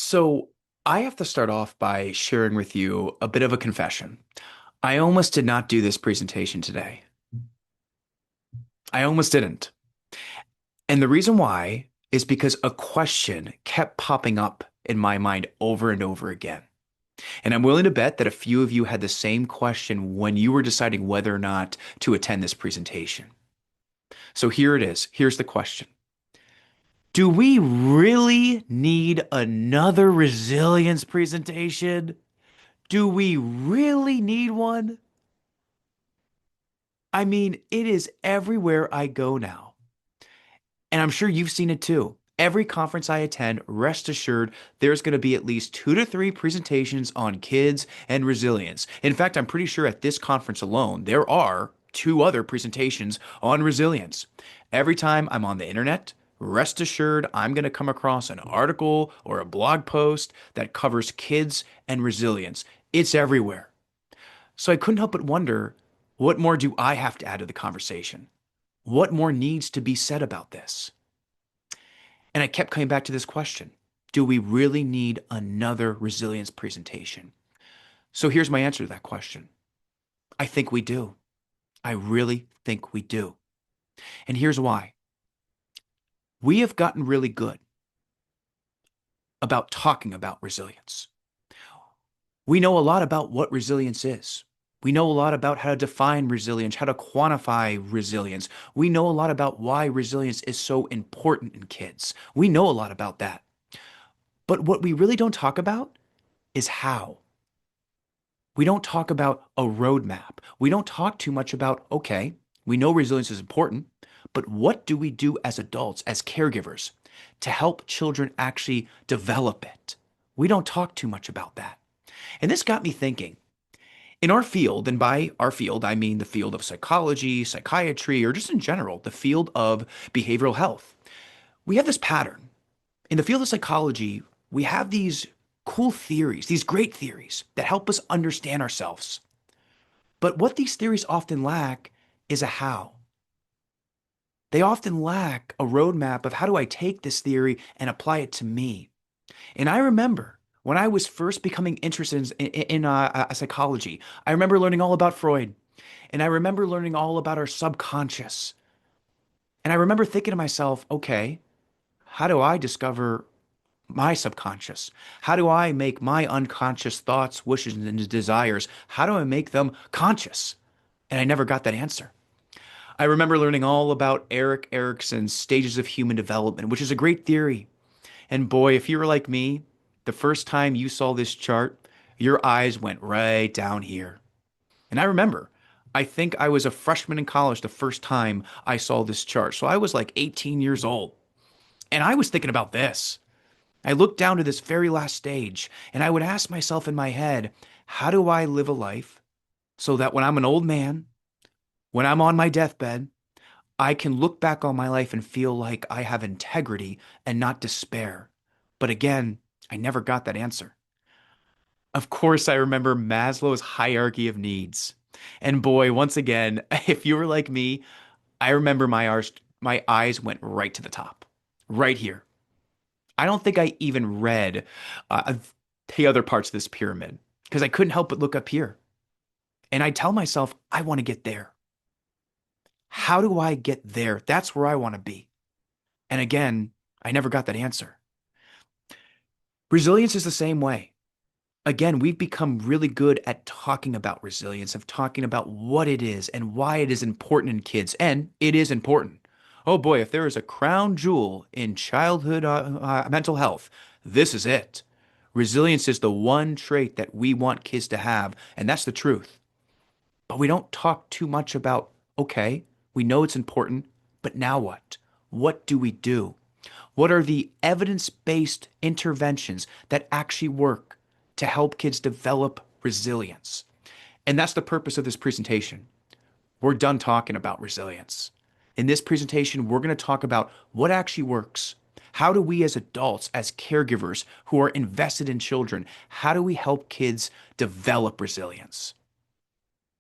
So, I have to start off by sharing with you a bit of a confession. I almost did not do this presentation today. I almost didn't. And the reason why is because a question kept popping up in my mind over and over again. And I'm willing to bet that a few of you had the same question when you were deciding whether or not to attend this presentation. So here it is. Here's the question. Do we really need another resilience presentation? Do we really need one? I mean, it is everywhere I go now. And I'm sure you've seen it too. Every conference I attend, rest assured, there's going to be at least 2 to 3 presentations on kids and resilience. In fact, I'm pretty sure at this conference alone, there are 2 other presentations on resilience. Every time I'm on the internet, rest assured, I'm going to come across an article or a blog post that covers kids and resilience. It's everywhere. So I couldn't help but wonder, what more do I have to add to the conversation? What more needs to be said about this? And I kept coming back to this question. Do we really need another resilience presentation? So here's my answer to that question. I think we do. I really think we do. And here's why. We have gotten really good about talking about resilience. We know a lot about what resilience is. We know a lot about how to define resilience, how to quantify resilience. We know a lot about why resilience is so important in kids. We know a lot about that. But what we really don't talk about is how. We don't talk about a roadmap. We don't talk too much about, okay, we know resilience is important, but what do we do as adults, as caregivers, to help children actually develop it? We don't talk too much about that. And this got me thinking. In our field, and by our field, I mean the field of psychology, psychiatry, or just in general, the field of behavioral health, we have this pattern. In the field of psychology, we have these cool theories, these great theories that help us understand ourselves. But what these theories often lack is a how. They often lack a roadmap of how do I take this theory and apply it to me. And I remember when I was first becoming interested in psychology, I remember learning all about Freud. And I remember learning all about our subconscious. And I remember thinking to myself, okay, how do I discover my subconscious? How do I make my unconscious thoughts, wishes, and desires? How do I make them conscious? And I never got that answer. I remember learning all about Erik Erikson's stages of human development, which is a great theory. And boy, if you were like me, the first time you saw this chart, your eyes went right down here. And I remember, I think I was a freshman in college the first time I saw this chart. So I was like 18 years old. And I was thinking about this. I looked down to this very last stage and I would ask myself in my head, how do I live a life so that when I'm an old man, when I'm on my deathbed, I can look back on my life and feel like I have integrity and not despair? But again, I never got that answer. Of course, I remember Maslow's hierarchy of needs. And boy, once again, if you were like me, I remember my eyes went right to the top, right here. I don't think I even read uh, the other parts of this pyramid because I couldn't help but look up here. And I tell myself, I want to get there. How do I get there? That's where I want to be. And again, I never got that answer. Resilience is the same way. Again, we've become really good at talking about resilience, of talking about what it is and why it is important in kids. And it is important. Oh boy, if there is a crown jewel in childhood mental health, this is it. Resilience is the one trait that we want kids to have, and that's the truth. But we don't talk too much about, okay, we know it's important, but now what? What do we do? What are the evidence-based interventions that actually work to help kids develop resilience? And that's the purpose of this presentation. We're done talking about resilience. In this presentation, we're going to talk about what actually works. How do we as adults, as caregivers who are invested in children, how do we help kids develop resilience?